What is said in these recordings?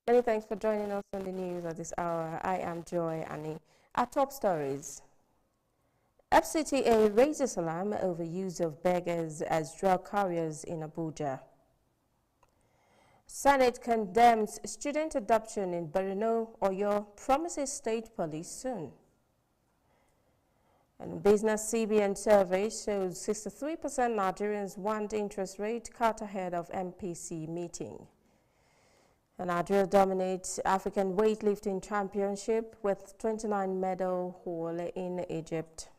Many thanks for joining us on the news at this hour. I am Joy Annie. Our top stories. FCTA raises alarm over use of beggars as drug carriers in Abuja. Senate condemns student adoption in Borno, Oyo, promises state police soon. And business CBN survey shows 63% Nigerians want interest rate cut ahead of MPC meeting. And Nigeria dominates African weightlifting championship with 29 medal haul in Egypt.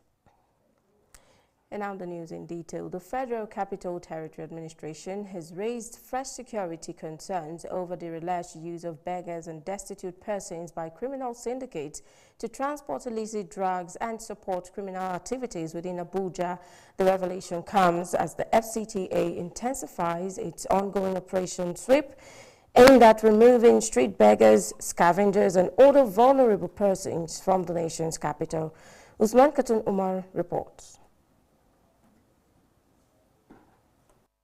And now the news in detail. The Federal Capital Territory Administration has raised fresh security concerns over the alleged use of beggars and destitute persons by criminal syndicates to transport illicit drugs and support criminal activities within Abuja. The revelation comes as the FCTA intensifies its ongoing Operation Sweep aimed at removing street beggars, scavengers, and other vulnerable persons from the nation's capital. Usman Katun Umar reports.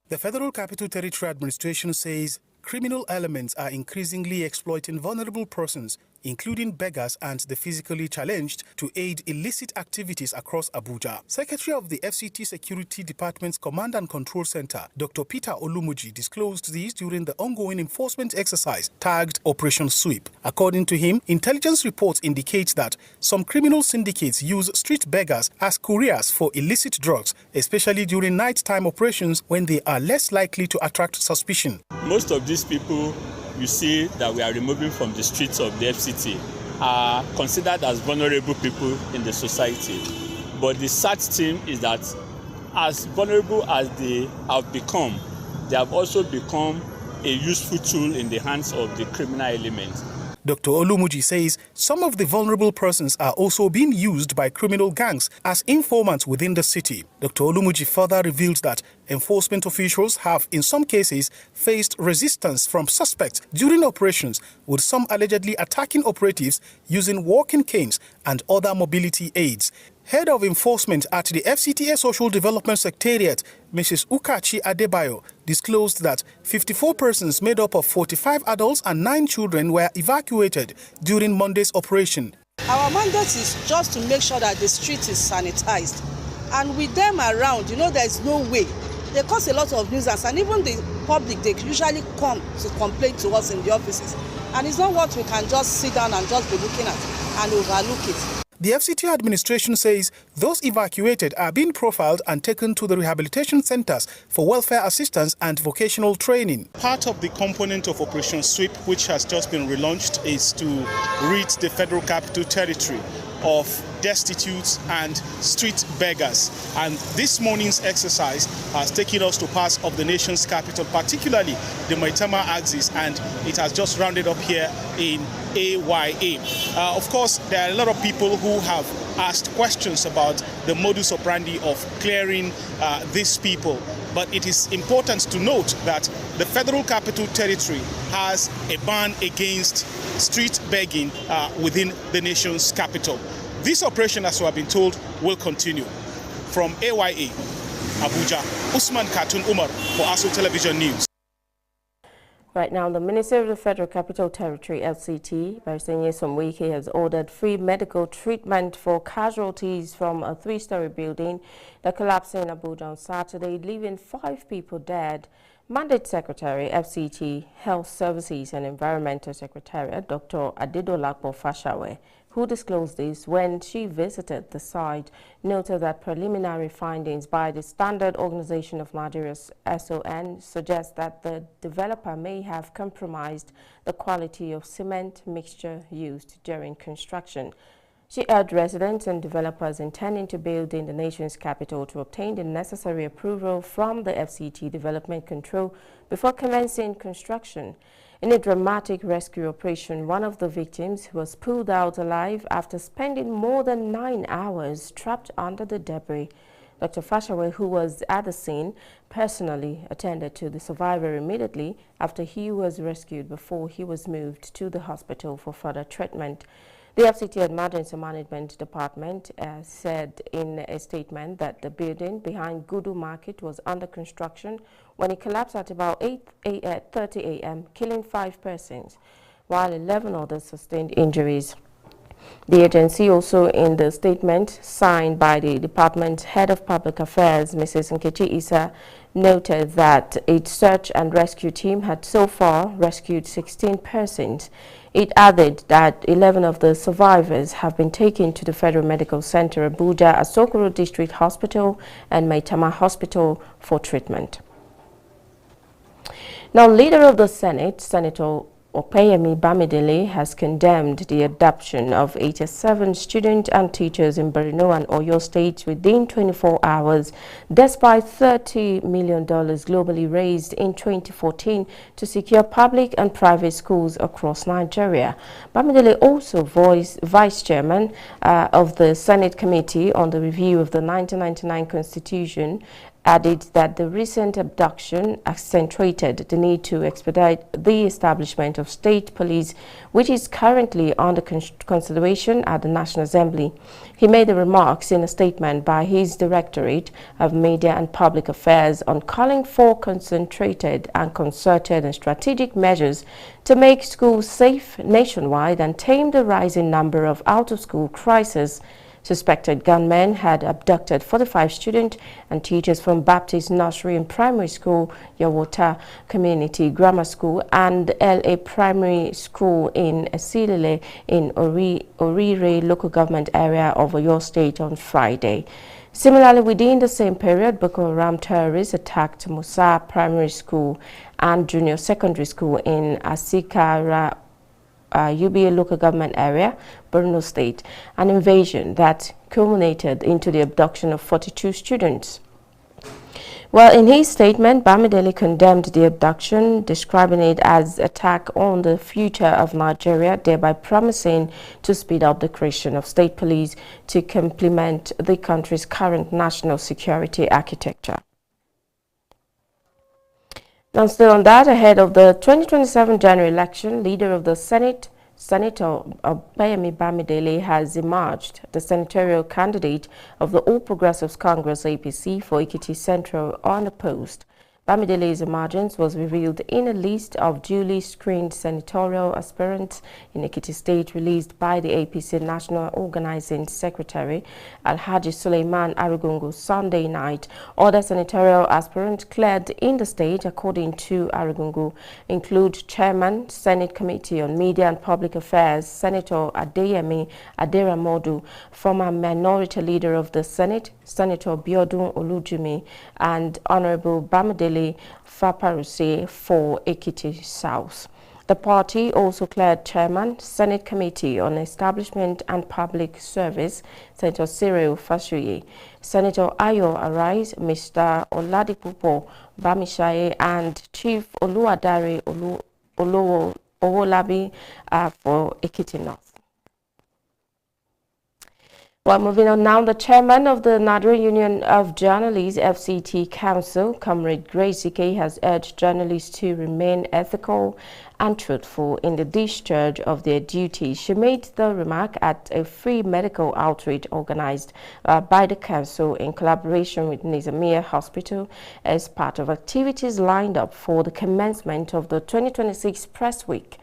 The Federal Capital Territory Administration says criminal elements are increasingly exploiting vulnerable persons, including beggars and the physically challenged, to aid illicit activities across Abuja. Secretary of the FCT Security Department's Command and Control Center, Dr. Peter Olumuji, disclosed this during the ongoing enforcement exercise tagged Operation Sweep. According to him, intelligence reports indicate that some criminal syndicates use street beggars as couriers for illicit drugs, especially during nighttime operations when they are less likely to attract suspicion. Most of these people you see that we are removing from the streets of the FCT are considered as vulnerable people in the society. But the sad thing is that as vulnerable as they have become, they have also become a useful tool in the hands of the criminal element. Dr. Olumuji says some of the vulnerable persons are also being used by criminal gangs as informants within the city. Dr. Olumuji further revealed that enforcement officials have, in some cases, faced resistance from suspects during operations, with some allegedly attacking operatives using walking canes and other mobility aids. Head of Enforcement at the FCTA Social Development Secretariat, Mrs. Ukachi Adebayo, disclosed that 54 persons made up of 45 adults and 9 children were evacuated during Monday's operation. Our mandate is just to make sure that the street is sanitized. And with them around, there's no way. They cause a lot of nuisance, and even the public, they usually come to complain to us in the offices. And it's not what we can just sit down and just be looking at and overlook it. The FCT administration says those evacuated are being profiled and taken to the rehabilitation centers for welfare assistance and vocational training. Part of the component of Operation Sweep, which has just been relaunched, is to rid the Federal Capital Territory of destitutes and street beggars. And this morning's exercise has taken us to parts of the nation's capital, particularly the Maitama axis, and it has just rounded up here in AYA. Of course, there are a lot of people who have asked questions about the modus operandi of clearing these people. But it is important to note that the Federal Capital Territory has a ban against street begging within the nation's capital. This operation, as we have been told, will continue. From AYA, Abuja, Usman Katun Umar for ASO Television News. Right now, the Minister of the Federal Capital Territory, FCT, Barrister Nyesom Wike, has ordered free medical treatment for casualties from a 3-story building that collapsed in Abuja on Saturday, leaving 5 people dead. Mandate Secretary, FCT, Health Services and Environmental Secretariat, Dr. Adedolapo Fashawe, who disclosed this when she visited the site, noted that preliminary findings by the Standard Organization of Nigeria's SON suggest that the developer may have compromised the quality of cement mixture used during construction. She urged residents and developers intending to build in the nation's capital to obtain the necessary approval from the FCT Development Control before commencing construction. In a dramatic rescue operation, one of the victims was pulled out alive after spending more than 9 hours trapped under the debris. Dr. Fashawe, who was at the scene, personally attended to the survivor immediately after he was rescued before he was moved to the hospital for further treatment. The FCT Emergency Management Department said in a statement that the building behind Gudu Market was under construction when it collapsed at about 8:30 a.m., killing 5 persons. while 11 others sustained injuries. The agency also, in the statement signed by the department's head of public affairs, Mrs. Nkechi Isa, noted that its search and rescue team had so far rescued 16 persons. It added that 11 of the survivors have been taken to the Federal Medical Center Abuja, Asokoro District Hospital and Maitama Hospital for treatment. Now, leader of the Senate, Senator Opeyemi Bamidele, has condemned the abduction of 87 students and teachers in Borno and Oyo states within 24 hours, despite $30 million globally raised in 2014 to secure public and private schools across Nigeria. Bamidele, also vice chairman of the Senate Committee on the Review of the 1999 Constitution, added that the recent abduction accentuated the need to expedite the establishment of state police, which is currently under consideration at the National Assembly. He made the remarks in a statement by his Directorate of Media and Public Affairs on calling for concentrated and concerted and strategic measures to make schools safe nationwide and tame the rising number of out-of-school crises. Suspected gunmen had abducted 45 students and teachers from Baptist Nursery and Primary School, Yawota Community Grammar School, and LA Primary School in Esilele in Orire local government area of Oyo State on Friday. Similarly, within the same period, Boko Haram terrorists attacked Musa Primary School and Junior Secondary School in Asikara UBA local government area, Borno State, an invasion that culminated into the abduction of 42 students. Well, in his statement, Bamidele condemned the abduction, describing it as an attack on the future of Nigeria, thereby promising to speed up the creation of state police to complement the country's current national security architecture. Now, still on that, ahead of the 2027 general election, leader of the Senate, Senator Opeyemi Bamidele, has emerged the senatorial candidate of the All Progressives Congress APC for Ekiti Central unopposed. Bamidele's emergence was revealed in a list of duly screened senatorial aspirants in Ekiti State released by the APC National Organizing Secretary Alhaji Suleiman Arugungu Sunday night. Other senatorial aspirants cleared in the state, according to Arugungu, include Chairman, Senate Committee on Media and Public Affairs, Senator Adeyemi Aderamodu, former Minority Leader of the Senate, Senator Biodun Olujimi, and Honorable Bamidele Faparuse for Ekiti South. The party also cleared Chairman, Senate Committee on Establishment and Public Service, Senator Cyril Fashuye, Senator Ayo Arise, Mr. Oladipupo Bamishaye, and Chief Oluwadare Owolabi for Ekiti North. Well, moving on now, the chairman of the Nigerian Union of Journalists FCT Council, Comrade Grace Ike, has urged journalists to remain ethical and truthful in the discharge of their duties. She made the remark at a free medical outreach organized by the council in collaboration with Nizamiya Hospital as part of activities lined up for the commencement of the 2026 Press Week.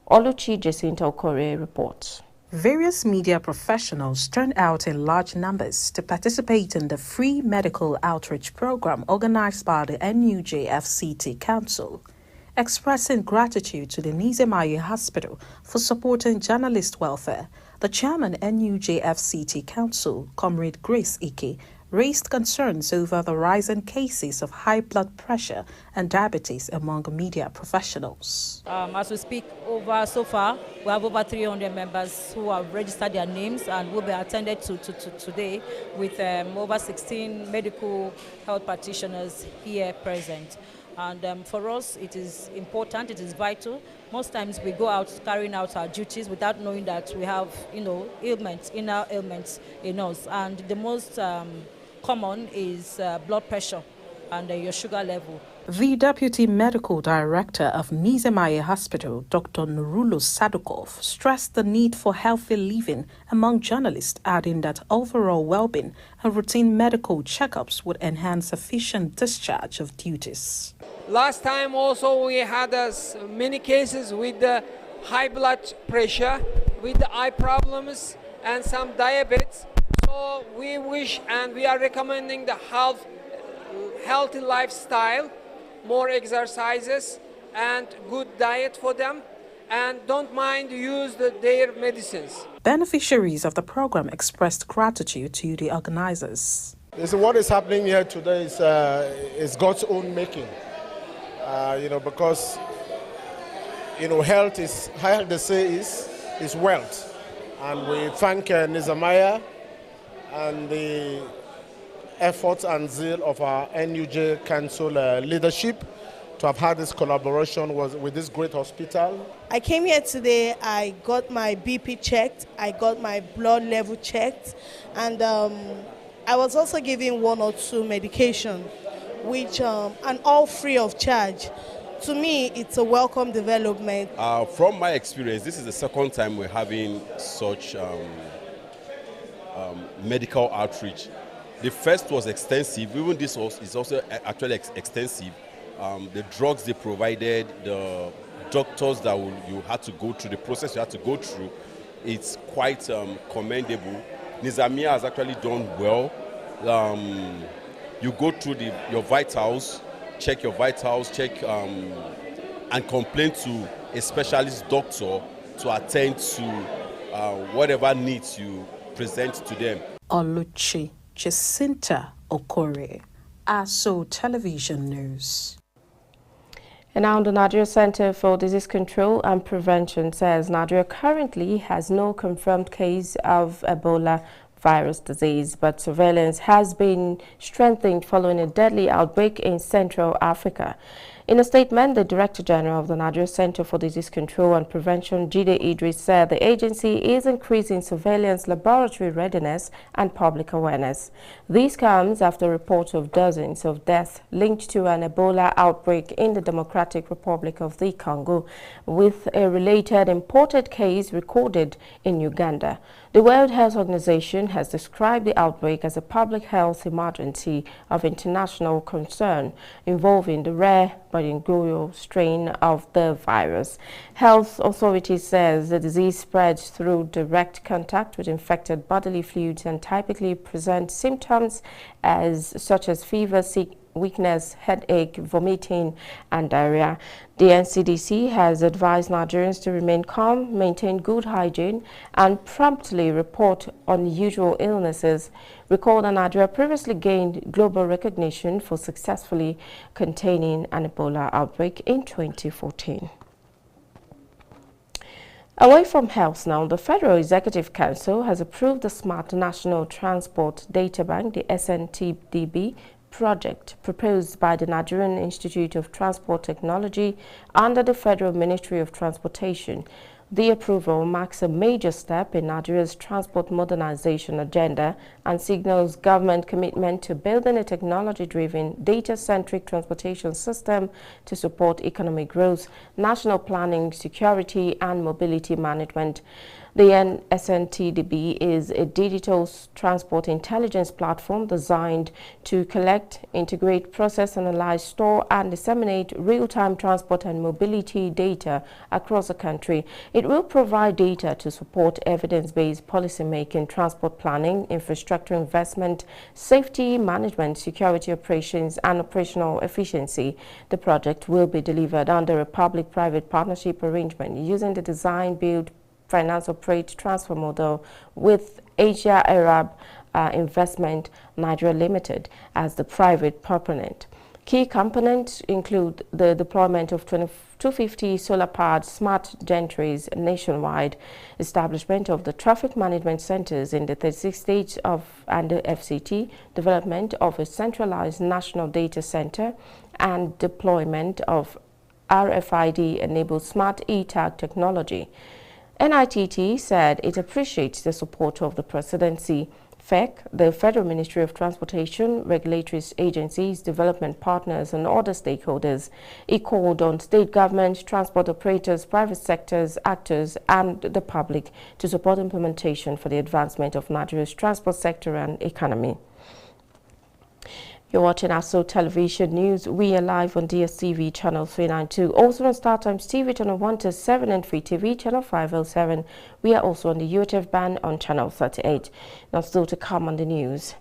Oluchi Jacinto Okore reports. Various media professionals turned out in large numbers to participate in the free medical outreach program organized by the NUJ-FCT Council. Expressing gratitude to the Nizamiya Hospital for supporting journalist welfare, the chairman NUJ-FCT Council, Comrade Grace Ike, raised concerns over the rising cases of high blood pressure and diabetes among media professionals. As we speak, so far, we have over 300 members who have registered their names and will be attended to today with over 16 medical health practitioners here present. And for us, it is important, it is vital. Most times we go out carrying out our duties without knowing that we have, ailments, inner ailments in us. And the most common is blood pressure and your sugar level. The Deputy Medical Director of Nizamiya Hospital, Dr. Nurulo Sadukov, stressed the need for healthy living among journalists, adding that overall well-being and routine medical checkups would enhance efficient discharge of duties. Last time also we had many cases with high blood pressure, with the eye problems and some diabetes. So we wish and we are recommending the healthy lifestyle, more exercises and good diet for them, and don't mind to use their medicines. Beneficiaries of the program expressed gratitude to the organizers. What is happening here today is God's own making, because health they say is wealth, and we thank Nizamiah and the efforts and zeal of our NUJ Council leadership to have had this collaboration with this great hospital. I came here today, I got my BP checked, I got my blood level checked, and I was also given 1 or 2 medication, which and all free of charge. To me, it's a welcome development. From my experience, this is the second time we're having such medical outreach. The first was extensive. Even this is also actually extensive. The drugs they provided, the doctors that you had to go through, the process you had to go through, it's quite commendable. Nizamiah has actually done well. You go through your vitals, check your vitals, and complain to a specialist doctor to attend to whatever needs you present to them. Oluchi Jacinta Okore, ASO Television News. And now the Nigeria Center for Disease Control and Prevention says Nigeria currently has no confirmed case of Ebola virus disease, but surveillance has been strengthened following a deadly outbreak in Central Africa. In a statement, the Director General of the Nigeria Center for Disease Control and Prevention, Jide Idris, said the agency is increasing surveillance, laboratory readiness, and public awareness. This comes after reports of dozens of deaths linked to an Ebola outbreak in the Democratic Republic of the Congo, with a related imported case recorded in Uganda. The World Health Organization has described the outbreak as a public health emergency of international concern involving the rare Bundibugyo strain of the virus. Health authorities says the disease spreads through direct contact with infected bodily fluids and typically presents symptoms such as fever, weakness, headache, vomiting, and diarrhea. The NCDC has advised Nigerians to remain calm, maintain good hygiene, and promptly report unusual illnesses. Recall that Nigeria previously gained global recognition for successfully containing an Ebola outbreak in 2014. Away from health now, the Federal Executive Council has approved the Smart National Transport Data Bank, the SNTDB, project proposed by the Nigerian Institute of Transport Technology under the Federal Ministry of Transportation. The approval marks a major step in Nigeria's transport modernization agenda and signals government commitment to building a technology-driven, data-centric transportation system to support economic growth, national planning, security, and mobility management. The SNTDB is a digital transport intelligence platform designed to collect, integrate, process, analyze, store, and disseminate real-time transport and mobility data across the country. It will provide data to support evidence-based policymaking, transport planning, infrastructure investment, safety management, security operations, and operational efficiency. The project will be delivered under a public-private partnership arrangement using the design, build, finance, operate, transfer model with Asia Arab Investment Nigeria Limited as the private proponent. Key components include the deployment of 250 solar-powered smart gantries nationwide, establishment of the traffic management centers in the 36 states and the FCT, development of a centralized national data center, and deployment of RFID-enabled smart e-tag technology. NITT said it appreciates the support of the presidency, FEC, the Federal Ministry of Transportation, regulatory agencies, development partners, and other stakeholders. It called on state governments, transport operators, private sectors, actors, and the public to support implementation for the advancement of Nigeria's transport sector and economy. You're watching ASO Television News. We are live on DSTV channel 392. Also on StarTimes TV channel 127 and Free TV channel 507. We are also on the UHF band on channel 38. Now still to come on the news.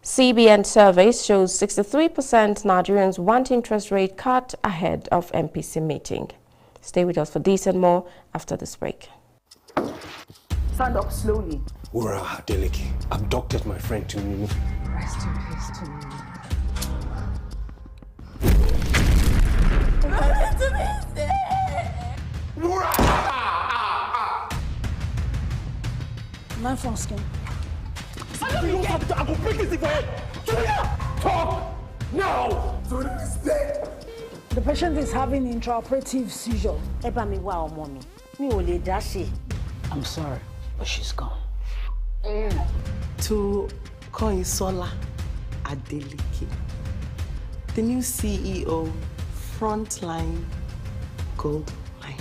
CBN survey shows 63% Nigerians want interest rate cut ahead of MPC meeting. Stay with us for this and more after this break. Stand up slowly. Wura Adeleke abducted my friend Tunini. Rest in peace, Tunini. Man from skin. I will break this for head. Talk now. The patient is having intraoperative seizure. Mommy. I'm sorry, but she's gone. To Koinsola Adeleke, the new CEO, Frontline Gold Line.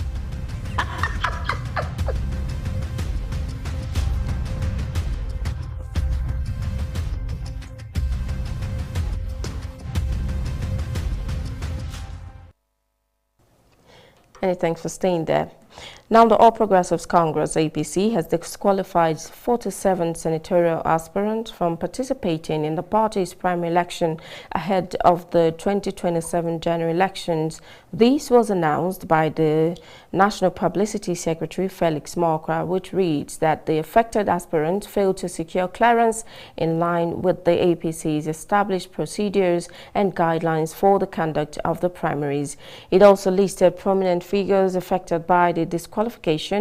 Many thanks for staying there. Now the All Progressives Congress, APC, has disqualified 47 senatorial aspirants from participating in the party's primary election ahead of the 2027 general elections. This was announced by the National Publicity Secretary, Felix Morka, which reads that the affected aspirants failed to secure clearance in line with the APC's established procedures and guidelines for the conduct of the primaries. It also listed prominent figures affected by the disqualification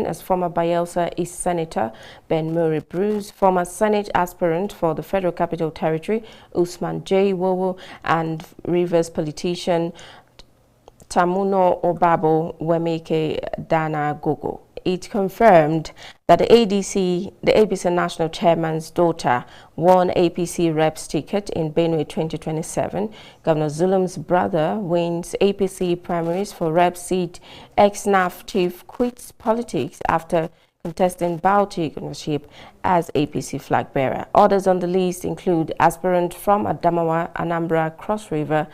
as former Bayelsa East Senator Ben Murray Bruce, former Senate aspirant for the Federal Capital Territory Usman J. Wowo, and Rivers politician Tamuno Obabo Wemeke Dana Gogo. It confirmed that the APC National Chairman's daughter won APC Rep's ticket in Benue 2027. Governor Zulum's brother wins APC primaries for Rep seat. Ex-NAF chief quits politics after contesting Bauchi governorship as APC flag bearer. Others on the list include aspirant from Adamawa, Anambra, Cross River,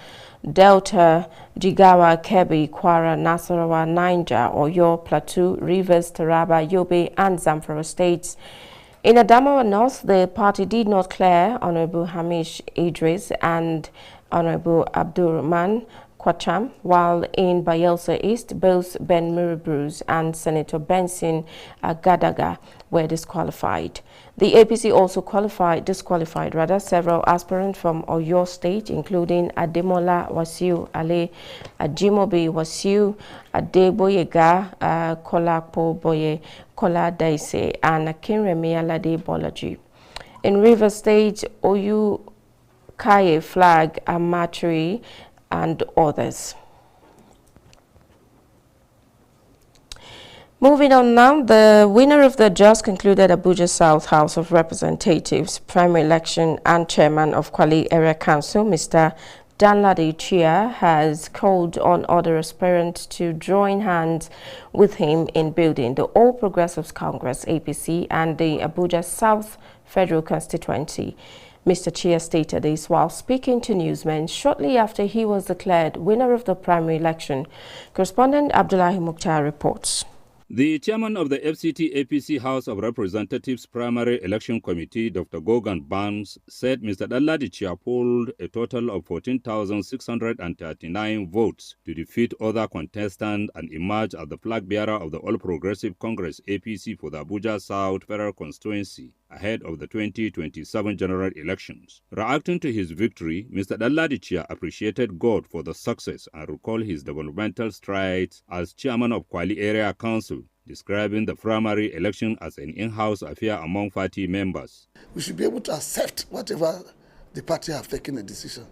Delta, Jigawa, Kebbi, Kwara, Nasarawa, Niger, Oyo, Plateau, Rivers, Taraba, Yobe, and Zamfara states. In Adamawa North, the party did not clear Honorable Hamish Idris and Honorable Abdurrahman Kwacham, while in Bayelsa East, both Ben Muribruce and Senator Benson Gadaga were disqualified. The APC also disqualified several aspirants from Oyo State, including Ademola Wasiu Ale, Ajimobi Wasiu, Adeboyega, Kolakpo Boye, Kola Daise, and Akinremi Alade Bolaji. In River State, Oyu Kaye Flag Amatri and others. Moving on now, the winner of the just concluded Abuja South House of Representatives primary election and chairman of Kwali Area Council, Mr. Danladi Chia, has called on other aspirants to join hands with him in building the All Progressives Congress, APC, and the Abuja South Federal Constituency. Mr. Chia stated this while speaking to newsmen shortly after he was declared winner of the primary election. Correspondent Abdullahi Mukhtar reports. The chairman of the FCT APC House of Representatives Primary Election Committee, Dr. Gogan Barnes, said Mr. Danladi Chia polled a total of 14,639 votes to defeat other contestants and emerge as the flag bearer of the All Progressive Congress APC for the Abuja South Federal Constituency ahead of the 2027 general elections. Reacting to his victory, Mr. Danladi Chia appreciated God for the success and recalled his developmental strides as chairman of Kwali Area Council, describing the primary election as an in-house affair among party members. We should be able to accept whatever the party have taken a decision.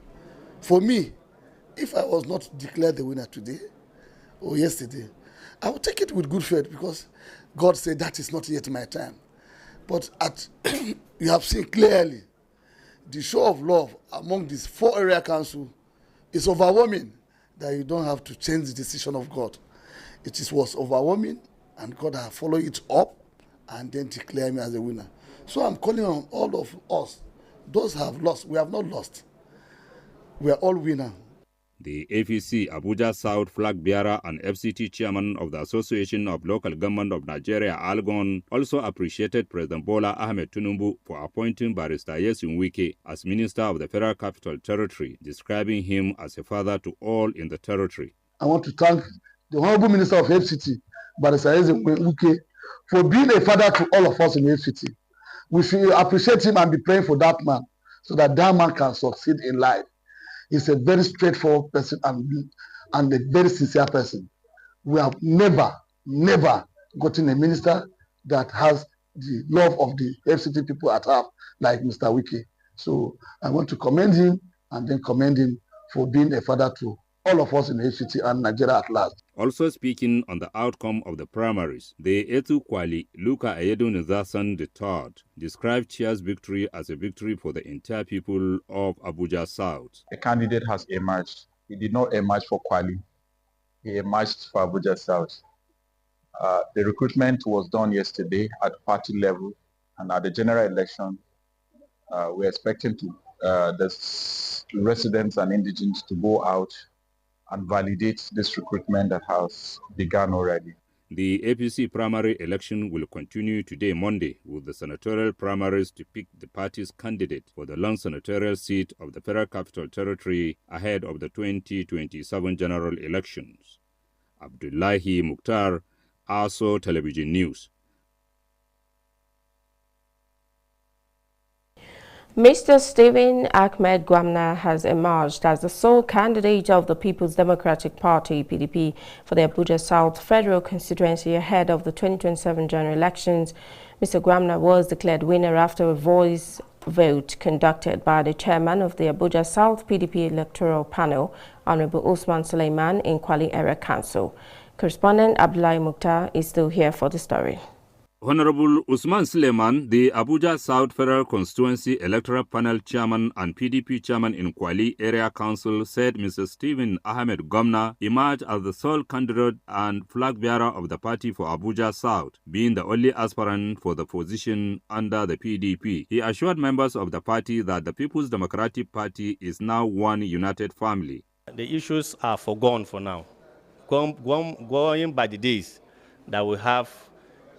For me, if I was not declared the winner today or yesterday, I would take it with good faith because God said that is not yet my time. But you have seen clearly the show of love among these 4 area council is overwhelming that you don't have to change the decision of God. It was overwhelming and God has followed it up and then declare me as a winner. So I'm calling on all of us, those who have lost, we have not lost. We are all winners. The APC Abuja South flag bearer and FCT chairman of the Association of Local Government of Nigeria, ALGON, also appreciated President Bola Ahmed Tinubu for appointing Barrister Nyesom Wike as Minister of the Federal Capital Territory, describing him as a father to all in the territory. I want to thank the Honorable Minister of FCT, Barrister Nyesom Wike, for being a father to all of us in FCT. We should appreciate him and be praying for that man so that man can succeed in life. He's a very straightforward person and a very sincere person. We have never gotten a minister that has the love of the FCT people at heart like Mr. Wike. So I want to commend him and then commend him for being a father to all of us in FCT and Nigeria at large. Also speaking on the outcome of the primaries, the Etu Kwali Luka Ayedun III described Chia's victory as a victory for the entire people of Abuja South. A candidate has emerged. He did not emerge for Kwali. He emerged for Abuja South. The recruitment was done yesterday at party level, and at the general election, we're expecting the residents and indigents to go out and validate this recruitment that has begun already. The APC primary election will continue today, Monday, with the senatorial primaries to pick the party's candidate for the long senatorial seat of the Federal Capital Territory ahead of the 2027 general elections. Abdullahi Mukhtar, ASO Television News. Mr. Stephen Ahmed Gwamna has emerged as the sole candidate of the People's Democratic Party, PDP, for the Abuja South Federal Constituency ahead of the 2027 general elections. Mr. Gwamna was declared winner after a voice vote conducted by the chairman of the Abuja South PDP electoral panel, Honorable Usman Suleiman, in Kwali Area Council. Correspondent Abdullahi Mukhtar is still here for the story. Honorable Usman Suleiman, the Abuja South Federal Constituency Electoral Panel Chairman and PDP Chairman in Kwali Area Council, said Mr. Stephen Ahmed Gwamna emerged as the sole candidate and flag bearer of the party for Abuja South, being the only aspirant for the position under the PDP. He assured members of the party that the People's Democratic Party is now one united family. The issues are forgone for now. Going by the days that we have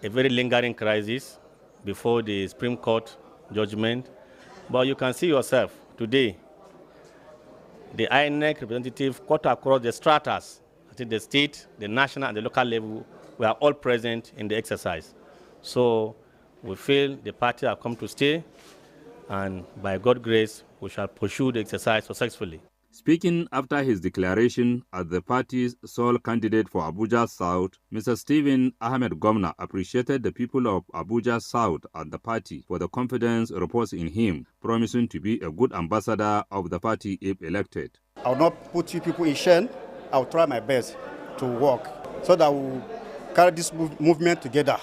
a very lingering crisis before the Supreme Court judgment. But you can see yourself today, the INEC representative cut across the stratas, I think the state, the national, and the local level, we are all present in the exercise. So we feel the party have come to stay, and by God's grace, we shall pursue the exercise successfully. Speaking after his declaration as the party's sole candidate for Abuja South, Mr. Stephen Ahmed Gwamna appreciated the people of Abuja South and the party for the confidence reposed in him, promising to be a good ambassador of the party if elected. I will not put you people in shame. I will try my best to work so that we will carry this movement together.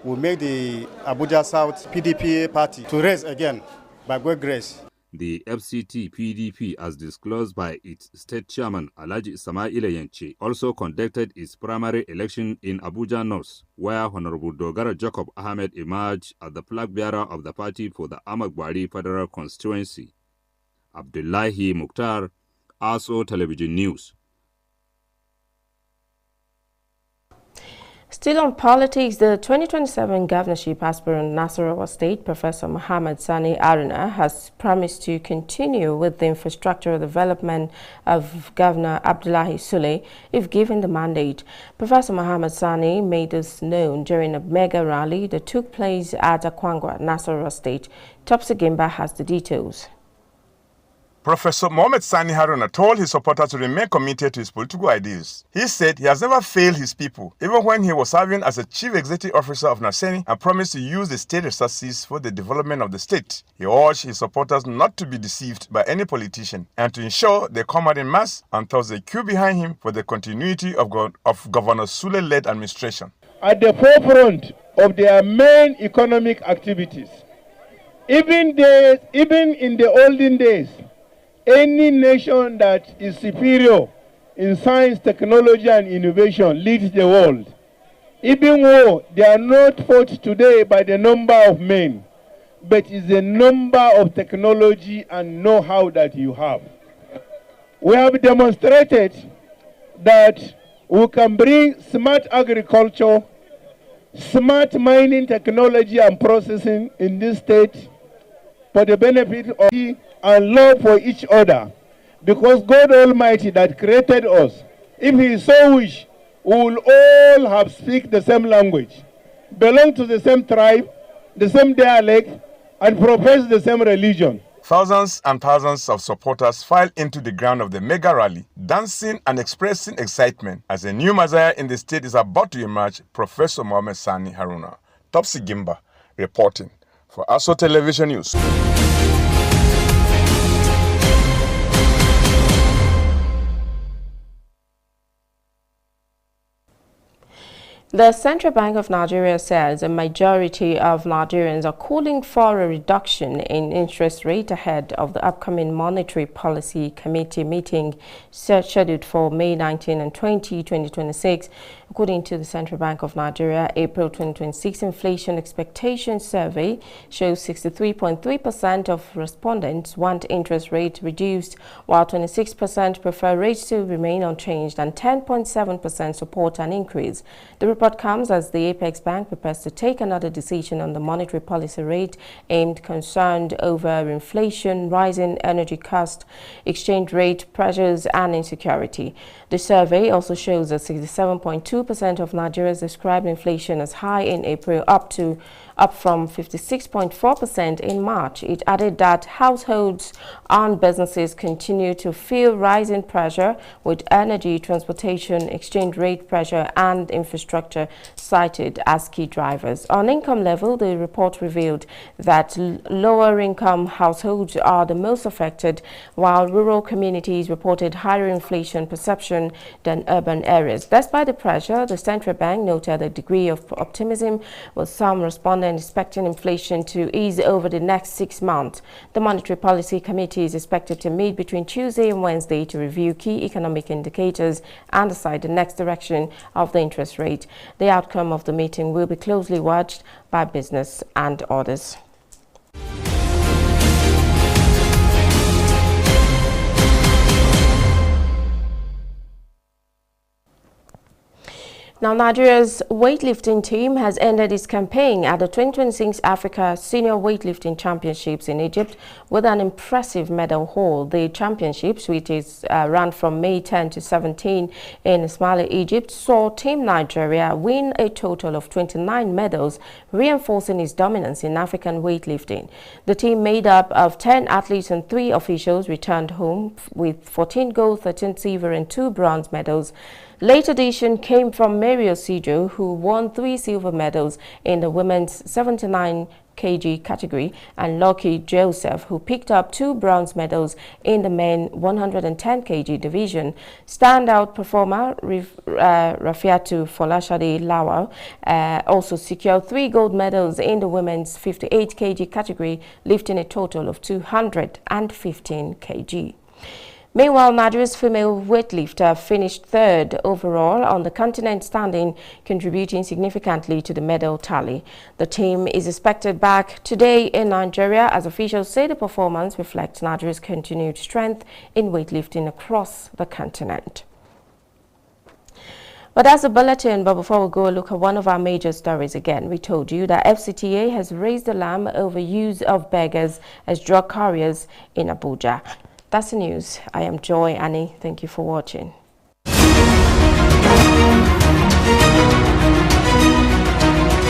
We will make the Abuja South PDP party to rise again by God's grace. The FCT PDP, as disclosed by its state chairman Alhaji Ismaila Yanche, also conducted its primary election in Abuja North, where Honorable Dogara Jacob Ahmed emerged as the flag bearer of the party for the Amagbari Federal Constituency. Abdullahi Mukhtar, ASO Television News. Still on politics, the 2027 governorship aspirant Nasarawa State, Professor Muhammad Sani Aruna, has promised to continue with the infrastructural development of Governor Abdullahi Sule if given the mandate. Professor Muhammad Sani made this known during a mega rally that took place at Akwangwa, Nasarawa State. Topsy Gimba has the details. Professor Mohamed Sani Haruna told his supporters to remain committed to his political ideals. He said he has never failed his people, even when he was serving as a chief executive officer of Naseni and promised to use the state resources for the development of the state. He urged his supporters not to be deceived by any politician and to ensure they come out in mass and thus they queue behind him for the continuity of Governor Sule-led administration. At the forefront of their main economic activities, even in the olden days, any nation that is superior in science, technology, and innovation leads the world. Even though they are not fought today by the number of men, but is the number of technology and know-how that you have. We have demonstrated that we can bring smart agriculture, smart mining technology and processing in this state for the benefit of and love for each other. Because God Almighty that created us, if He so wish, we will all have speak the same language, belong to the same tribe, the same dialect, and profess the same religion. Thousands and thousands of supporters filed into the ground of the mega rally, dancing and expressing excitement as a new Messiah in the state is about to emerge, Professor Mohammed Sani Haruna. Topsy Gimba reporting for ASO Television News. The Central Bank of Nigeria says a majority of Nigerians are calling for a reduction in interest rate ahead of the upcoming Monetary Policy Committee meeting scheduled for May 19 and 20, 2026. According to the Central Bank of Nigeria, April 2026 inflation expectation survey shows 63.3% of respondents want interest rate reduced, while 26% prefer rates to remain unchanged and 10.7% support an increase. The report comes as the Apex Bank prepares to take another decision on the monetary policy rate aimed concerned over inflation, rising energy cost, exchange rate pressures and insecurity. The survey also shows that 67.2% of Nigerians described inflation as high in April, up from 56.4% in March. It added that households and businesses continue to feel rising pressure with energy, transportation, exchange rate pressure and infrastructure cited as key drivers. On income level, the report revealed that lower income households are the most affected, while rural communities reported higher inflation perception than urban areas. Despite the pressure, the central bank noted a degree of optimism, with some respondents expecting inflation to ease over the next 6 months. The Monetary Policy Committee is expected to meet between Tuesday and Wednesday to review key economic indicators and decide the next direction of the interest rate. The outcome of the meeting will be closely watched by business and others. Now, Nigeria's weightlifting team has ended its campaign at the 2026 Africa Senior Weightlifting Championships in Egypt with an impressive medal haul. The championships, which is run from May 10 to 17 in Ismaila, Egypt, saw Team Nigeria win a total of 29 medals, reinforcing its dominance in African weightlifting. The team, made up of 10 athletes and 3 officials, returned home with 14 gold, 13 silver and 2 bronze medals. Late addition came from Mary Osijo, who won 3 silver medals in the women's 79 kg category, and Lucky Joseph, who picked up 2 bronze medals in the men 110 kg division. Standout performer Rafiatu Folashade Lawal also secured 3 gold medals in the women's 58 kg category, lifting a total of 215 kg. Meanwhile, Nigeria's female weightlifter finished 3rd overall on the continent standing, contributing significantly to the medal tally. The team is expected back today in Nigeria, as officials say the performance reflects Nigeria's continued strength in weightlifting across the continent. But that's a bulletin. But before we go, look at one of our major stories again. We told you that FCTA has raised alarm over use of beggars as drug carriers in Abuja. That's the news. I am Joy Annie. Thank you for watching.